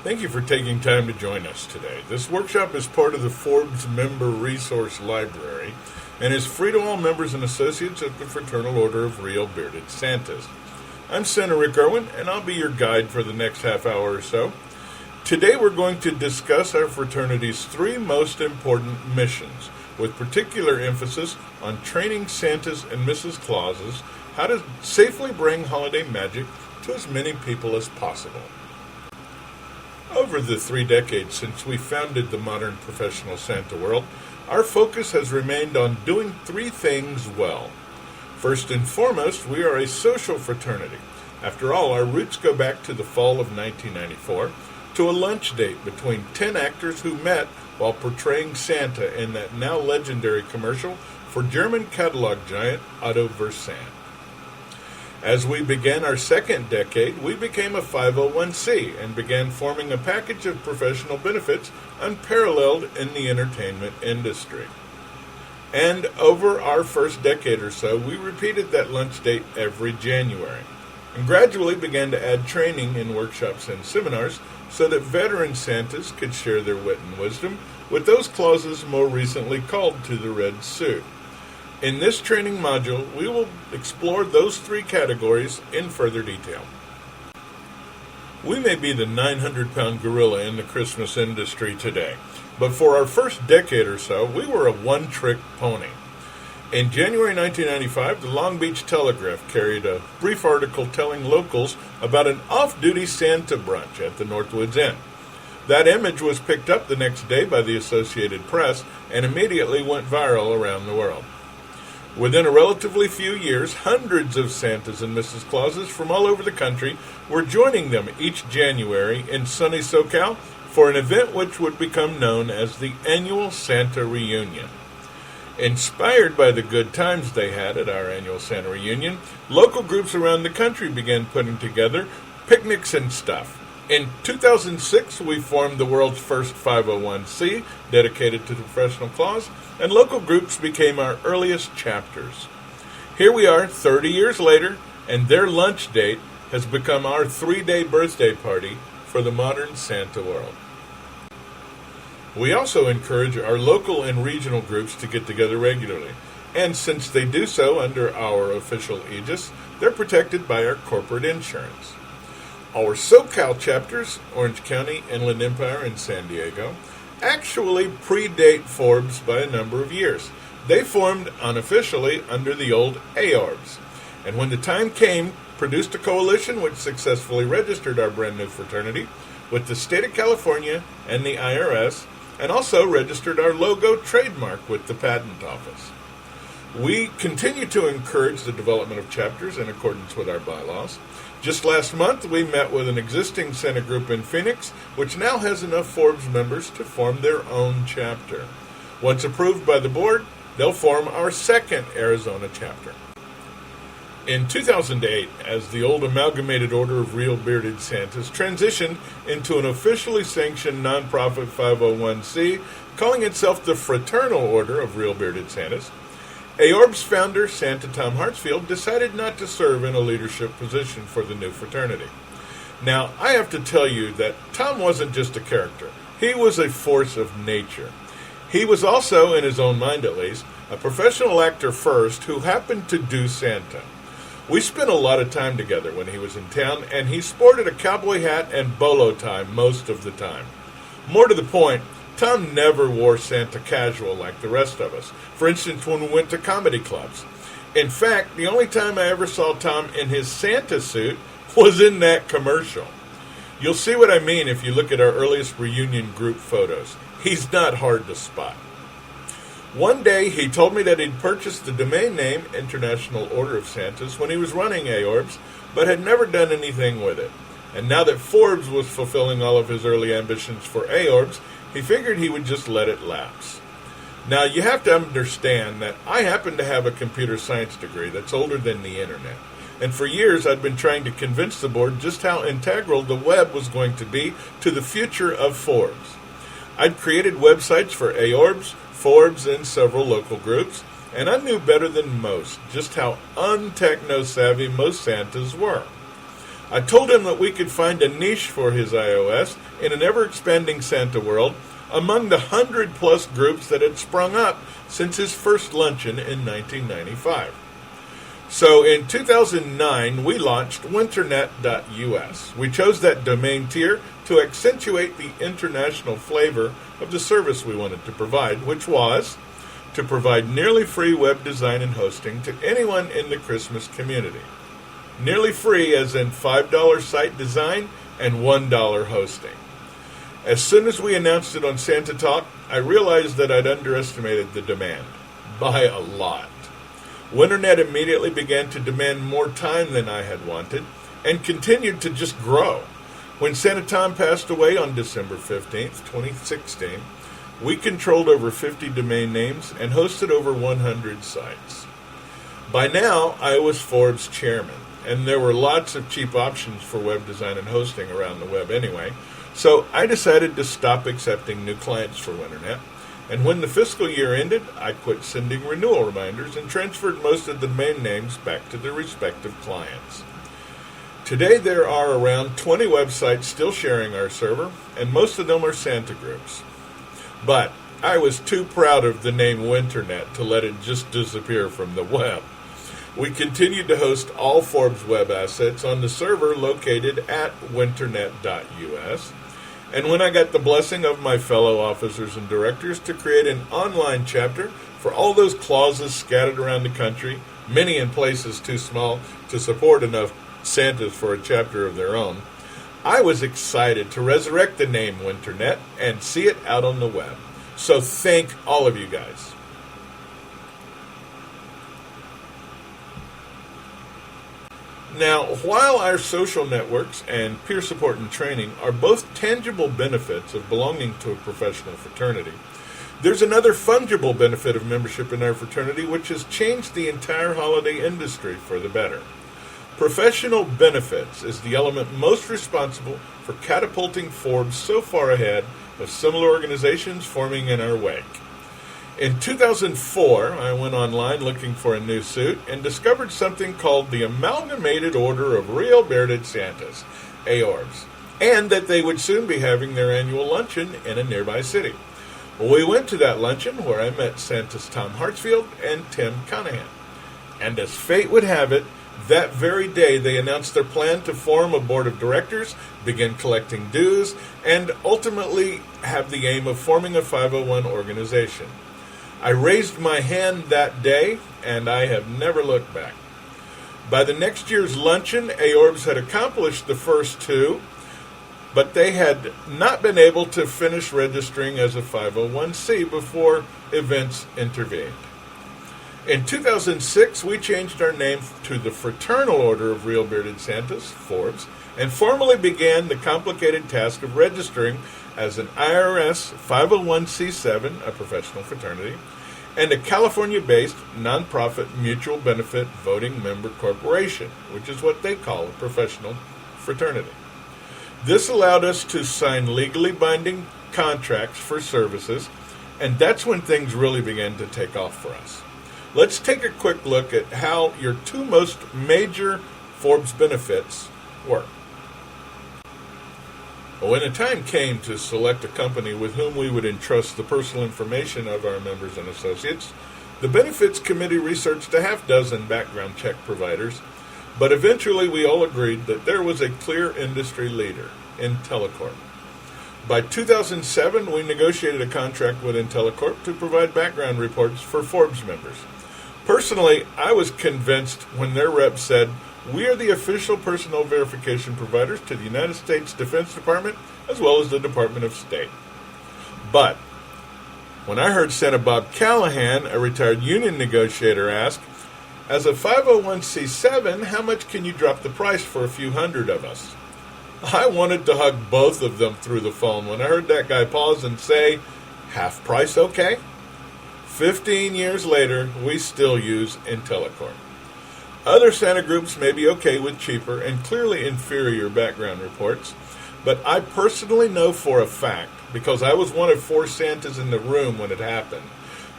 Thank you for taking time to join us today. This workshop is part of the FORBS Member Resource Library and is free to all members and associates of the Fraternal Order of Real Bearded Santas. I'm Senator Rick Irwin, and I'll be your guide for the next half hour or so. Today we're going to discuss our fraternity's three most important missions, with particular emphasis on training Santas and Mrs. Clauses how to safely bring holiday magic to as many people as possible. Over the 3 decades since we founded the modern professional Santa world, our focus has remained on doing 3 things well. First and foremost, we are a social fraternity. After all, our roots go back to the fall of 1994, to a lunch date between 10 actors who met while portraying Santa in that now legendary commercial for German catalog giant Otto Versan. As we began our second decade, we became a 501c and began forming a package of professional benefits unparalleled in the entertainment industry. And over our first decade or so, we repeated that lunch date every January, and gradually began to add training in workshops and seminars so that veteran Santas could share their wit and wisdom with those Clauses more recently called to the red suit. In this training module, we will explore those 3 categories in further detail. We may be the 900-pound gorilla in the Christmas industry today, but for our first decade or so, we were a one-trick pony. In January 1995, the Long Beach Telegraph carried a brief article telling locals about an off-duty Santa brunch at the Northwoods Inn. That image was picked up the next day by the Associated Press and immediately went viral around the world. Within a relatively few years, hundreds of Santas and Mrs. Clauses from all over the country were joining them each January in sunny SoCal for an event which would become known as the annual Santa Reunion. Inspired by the good times they had at our annual Santa Reunion, local groups around the country began putting together picnics and stuff. In 2006, we formed the world's first 501c dedicated to the professional clause, and local groups became our earliest chapters. Here we are 30 years later, and their lunch date has become our 3-day birthday party for the modern Santa world. We also encourage our local and regional groups to get together regularly, and since they do so under our official aegis, they're protected by our corporate insurance. Our SoCal chapters, Orange County, Inland Empire, and San Diego, actually predate FORBS by a number of years. They formed unofficially under the old FORBS, and when the time came, produced a coalition which successfully registered our brand new fraternity with the state of California and the IRS, and also registered our logo trademark with the Patent Office. We continue to encourage the development of chapters in accordance with our bylaws. Just last month, we met with an existing Santa group in Phoenix, which now has enough FORBS members to form their own chapter. Once approved by the board, they'll form our second Arizona chapter. In 2008, as the old Amalgamated Order of Real Bearded Santas transitioned into an officially sanctioned nonprofit 501c, calling itself the Fraternal Order of Real Bearded Santas, FORBS founder Santa Tom Hartsfield decided not to serve in a leadership position for the new fraternity. Now, I have to tell you that Tom wasn't just a character. He was a force of nature. He was also, in his own mind at least, a professional actor first who happened to do Santa. We spent a lot of time together when he was in town, and he sported a cowboy hat and bolo tie most of the time. More to the point, Tom never wore Santa casual like the rest of us. For instance, when we went to comedy clubs. In fact, the only time I ever saw Tom in his Santa suit was in that commercial. You'll see what I mean if you look at our earliest reunion group photos. He's not hard to spot. One day, he told me that he'd purchased the domain name International Order of Santas when he was running FORBS, but had never done anything with it. And now that FORBS was fulfilling all of his early ambitions for FORBS, he figured he would just let it lapse. Now, you have to understand that I happen to have a computer science degree that's older than the internet. And for years, I'd been trying to convince the board just how integral the web was going to be to the future of FORBS. I'd created websites for FORBS, FORBS, and several local groups, and I knew better than most just how untechno-savvy most Santas were. I told him that we could find a niche for his iOS in an ever-expanding Santa world among the 100-plus groups that had sprung up since his first luncheon in 1995. So in 2009, we launched winternet.us. We chose that domain tier to accentuate the international flavor of the service we wanted to provide, which was to provide nearly free web design and hosting to anyone in the Christmas community. Nearly free as in $5 site design and $1 hosting. As soon as we announced it on Santa Talk, I realized that I'd underestimated the demand. By a lot. Winternet immediately began to demand more time than I had wanted, and continued to just grow. When Santa Tom passed away on December 15th, 2016, we controlled over 50 domain names and hosted over 100 sites. By now, I was FORBS chairman, and there were lots of cheap options for web design and hosting around the web anyway, so I decided to stop accepting new clients for Winternet, and when the fiscal year ended, I quit sending renewal reminders and transferred most of the domain names back to their respective clients. Today there are around 20 websites still sharing our server, and most of them are Santa groups. But I was too proud of the name Winternet to let it just disappear from the web. We continued to host all FORBS web assets on the server located at winternet.us. And when I got the blessing of my fellow officers and directors to create an online chapter for all those clauses scattered around the country, many in places too small to support enough Santas for a chapter of their own, I was excited to resurrect the name Winternet and see it out on the web. So thank all of you guys. Now, while our social networks and peer support and training are both tangible benefits of belonging to a professional fraternity, there's another fungible benefit of membership in our fraternity which has changed the entire holiday industry for the better. Professional benefits is the element most responsible for catapulting FORBS so far ahead of similar organizations forming in our wake. In 2004, I went online looking for a new suit and discovered something called the Amalgamated Order of Real Bearded Santas, FORBS, and that they would soon be having their annual luncheon in a nearby city. We went to that luncheon where I met Santas Tom Hartsfield and Tim Conahan. And as fate would have it, that very day they announced their plan to form a board of directors, begin collecting dues, and ultimately have the aim of forming a 501 organization. I raised my hand that day, and I have never looked back. By the next year's luncheon, FORBS had accomplished the first two, but they had not been able to finish registering as a 501c before events intervened. In 2006, we changed our name to the Fraternal Order of Real Bearded Santas, FORBS, and formally began the complicated task of registering as an IRS 501c7, a professional fraternity, and a California-based nonprofit mutual benefit voting member corporation, which is what they call a professional fraternity. This allowed us to sign legally binding contracts for services, and that's when things really began to take off for us. Let's take a quick look at how your two most major FORBS benefits work. When the time came to select a company with whom we would entrust the personal information of our members and associates, the Benefits Committee researched a half-dozen background check providers, but eventually we all agreed that there was a clear industry leader, IntelliCorp. By 2007, we negotiated a contract with IntelliCorp to provide background reports for FORBS members. Personally, I was convinced when their rep said, "We are the official personnel verification providers to the United States Defense Department as well as the Department of State." But when I heard Senator Bob Callahan, a retired union negotiator, ask, "As a 501c7, how much can you drop the price for a few hundred of us?" I wanted to hug both of them through the phone when I heard that guy pause and say, "Half price okay?" 15 years later, we still use IntelliCorp. Other Santa groups may be okay with cheaper and clearly inferior background reports, but I personally know for a fact, because I was one of 4 Santas in the room when it happened,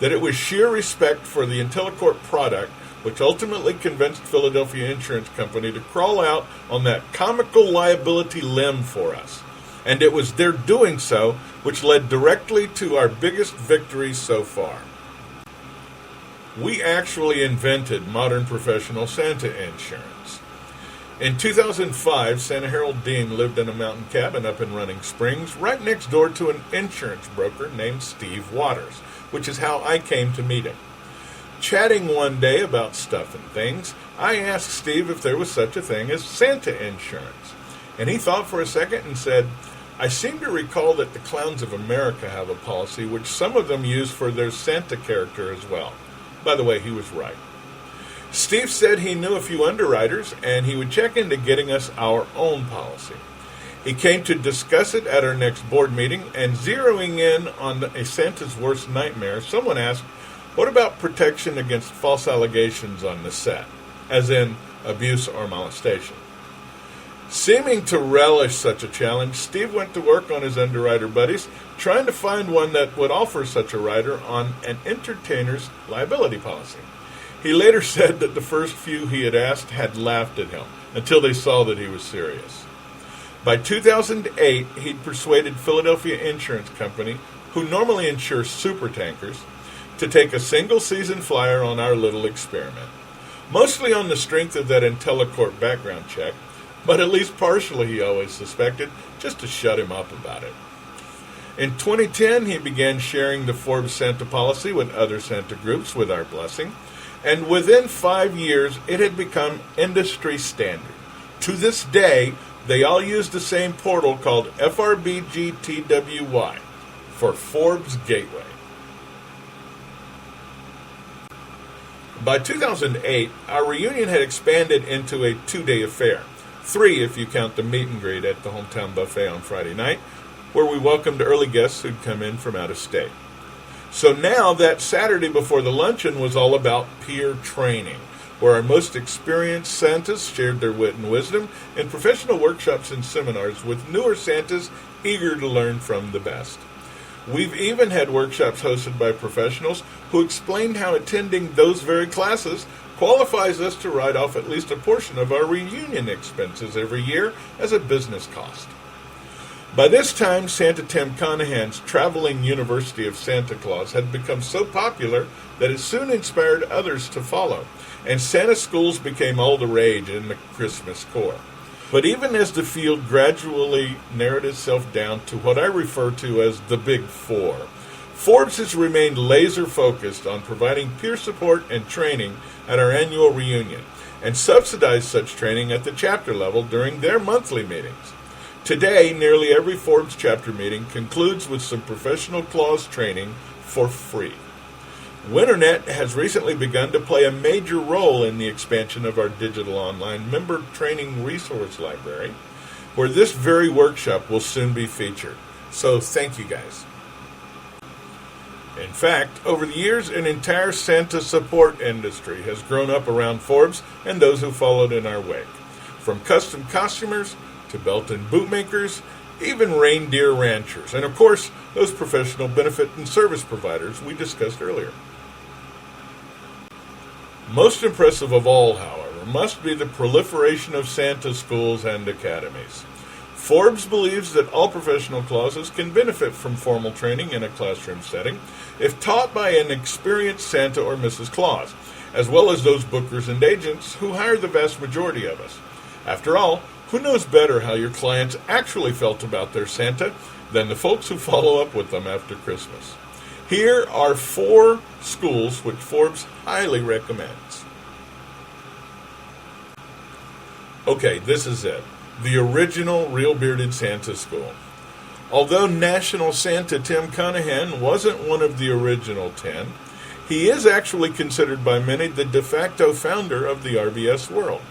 that it was sheer respect for the IntelliCorp product which ultimately convinced Philadelphia Insurance Company to crawl out on that comical liability limb for us. And it was their doing so which led directly to our biggest victory so far. We actually invented modern professional Santa insurance. In 2005, Santa Harold Dean lived in a mountain cabin up in Running Springs, right next door to an insurance broker named Steve Waters, which is how I came to meet him. Chatting one day about stuff and things, I asked Steve if there was such a thing as Santa insurance. And he thought for a second and said, "I seem to recall that the Clowns of America have a policy which some of them use for their Santa character as well." By the way, he was right. Steve said he knew a few underwriters and he would check into getting us our own policy. He came to discuss it at our next board meeting, and zeroing in on a Santa's worst nightmare, someone asked, "What about protection against false allegations on the set, as in abuse or molestation?" Seeming to relish such a challenge, Steve went to work on his underwriter buddies, trying to find one that would offer such a rider on an entertainer's liability policy. He later said that the first few he had asked had laughed at him, until they saw that he was serious. By 2008, he'd persuaded Philadelphia Insurance Company, who normally insures supertankers, to take a single-season flyer on our little experiment. Mostly on the strength of that IntelliCorp background check, but at least partially, he always suspected, just to shut him up about it. In 2010, he began sharing the Forbes Santa policy with other Santa groups with our blessing, and within 5 years, it had become industry standard. To this day, they all use the same portal called FRBGTWY for Forbes Gateway. By 2008, our reunion had expanded into a 2-day affair. 3 if you count the meet and greet at the hometown buffet on Friday night, where we welcomed early guests who'd come in from out of state. So now that Saturday before the luncheon was all about peer training, where our most experienced Santas shared their wit and wisdom in professional workshops and seminars with newer Santas eager to learn from the best. We've even had workshops hosted by professionals who explained how attending those very classes qualifies us to write off at least a portion of our reunion expenses every year as a business cost. By this time, Santa Tim Conahan's Traveling University of Santa Claus had become so popular that it soon inspired others to follow, and Santa schools became all the rage in the Christmas core. But even as the field gradually narrowed itself down to what I refer to as the Big Four, Forbes has remained laser-focused on providing peer support and training at our annual reunion, and subsidized such training at the chapter level during their monthly meetings. Today, nearly every Forbes chapter meeting concludes with some professional clause training for free. Winternet has recently begun to play a major role in the expansion of our digital online member training resource library, where this very workshop will soon be featured. So thank you guys. In fact, over the years, an entire Santa support industry has grown up around Forbes and those who followed in our wake. From custom costumers to belt and boot makers, even reindeer ranchers, and of course, those professional benefit and service providers we discussed earlier. Most impressive of all, however, must be the proliferation of Santa schools and academies. Forbes believes that all professional clauses can benefit from formal training in a classroom setting if taught by an experienced Santa or Mrs. Claus, as well as those bookers and agents who hire the vast majority of us. After all, who knows better how your clients actually felt about their Santa than the folks who follow up with them after Christmas? Here are 4 schools which Forbes highly recommends. Okay, this is it. The original Real Bearded Santa School. Although National Santa Tim Conahan wasn't one of the original 10, he is actually considered by many the de facto founder of the RBS world.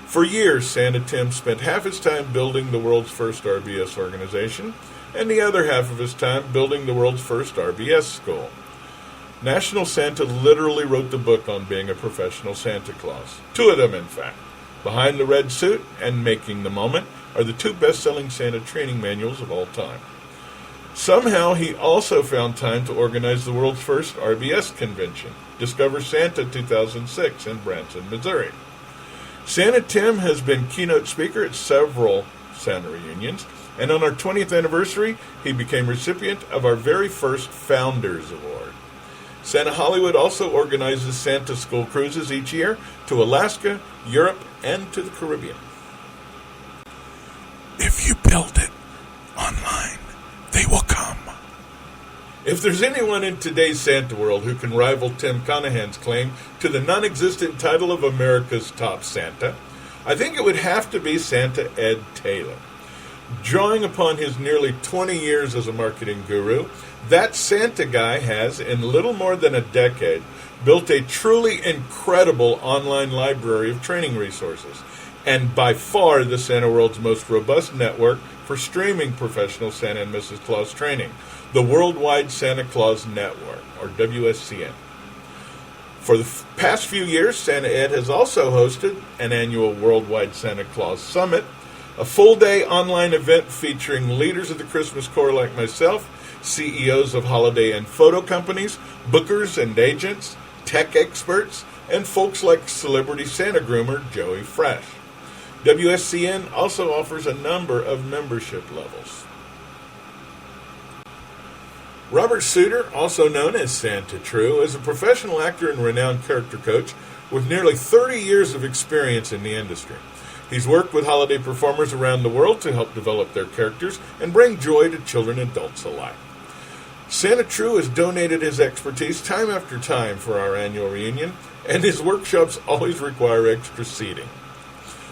For years, Santa Tim spent half his time building the world's first RBS organization, and the other half of his time building the world's first RBS school. National Santa literally wrote the book on being a professional Santa Claus. 2 of them, in fact. Behind the Red Suit and Making the Moment are the 2 best-selling Santa training manuals of all time. Somehow he also found time to organize the world's first RBS convention, Discover Santa 2006 in Branson, Missouri. Santa Tim has been keynote speaker at several Santa reunions, and on our 20th anniversary, he became recipient of our very first Founders Award. Santa Hollywood also organizes Santa school cruises each year to Alaska, Europe, and to the Caribbean. If you build it online, they will come. If there's anyone in today's Santa world who can rival Tim Conahan's claim to the non-existent title of America's top Santa, I think it would have to be Santa Ed Taylor. Drawing upon his nearly 20 years as a marketing guru, that Santa guy has, in little more than a decade, built a truly incredible online library of training resources, and by far the Santa world's most robust network for streaming professional Santa and Mrs. Claus training, the Worldwide Santa Claus Network, or WSCN. For the past few years, Santa Ed has also hosted an annual Worldwide Santa Claus Summit, a full-day online event featuring leaders of the Christmas Corps like myself, CEOs of holiday and photo companies, bookers and agents, tech experts, and folks like celebrity Santa groomer Joey Fresh. WSCN also offers a number of membership levels. Robert Suter, also known as Santa True, is a professional actor and renowned character coach with nearly 30 years of experience in the industry. He's worked with holiday performers around the world to help develop their characters and bring joy to children and adults alike. Santa True has donated his expertise time after time for our annual reunion, and his workshops always require extra seating.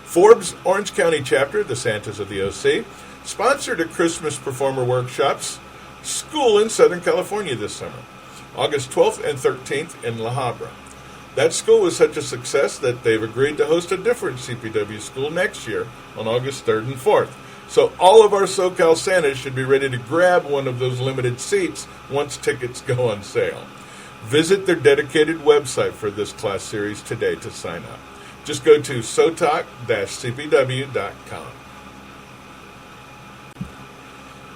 FORBS Orange County chapter, the Santas of the OC, sponsored a Christmas performer workshops school in Southern California this summer, August 12th and 13th in La Habra. That school was such a success that they've agreed to host a different CPW school next year on August 3rd and 4th. So all of our SoCal Santas should be ready to grab one of those limited seats once tickets go on sale. Visit their dedicated website for this class series today to sign up. Just go to sotalk-cpw.com.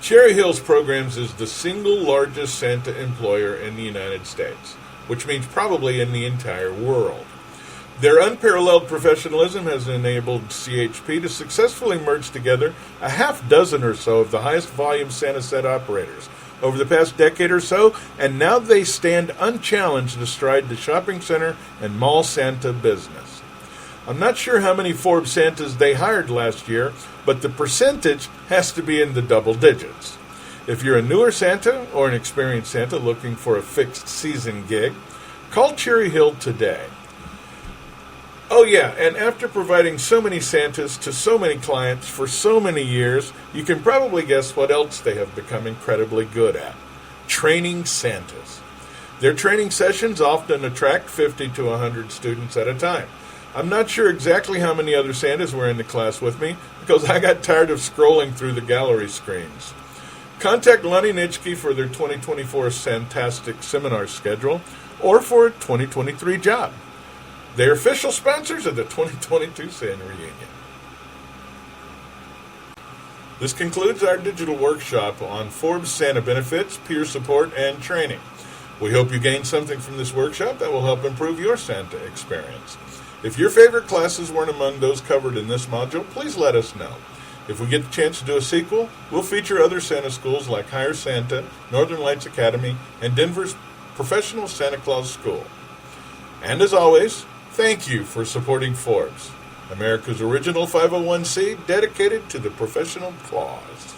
Cherry Hills Programs is the single largest Santa employer in the United States, which means probably in the entire world. Their unparalleled professionalism has enabled CHP to successfully merge together a half dozen or so of the highest volume Santa set operators over the past decade or so, and now they stand unchallenged astride the shopping center and mall Santa business. I'm not sure how many Forbes Santas they hired last year, but the percentage has to be in the double digits. If you're a newer Santa or an experienced Santa looking for a fixed season gig, call Cherry Hill today. Oh yeah, and after providing so many Santas to so many clients for so many years, you can probably guess what else they have become incredibly good at. Training Santas. Their training sessions often attract 50 to 100 students at a time. I'm not sure exactly how many other Santas were in the class with me because I got tired of scrolling through the gallery screens. Contact Lonnie Nitschke for their 2024 Santastic seminar schedule or for a 2023 job. They're official sponsors of the 2022 Santa Reunion. This concludes our digital workshop on Forbes Santa benefits, peer support, and training. We hope you gained something from this workshop that will help improve your Santa experience. If your favorite classes weren't among those covered in this module, please let us know. If we get the chance to do a sequel, we'll feature other Santa schools like Higher Santa, Northern Lights Academy, and Denver's Professional Santa Claus School. And as always, thank you for supporting Forbes, America's original 501c dedicated to the professional claus.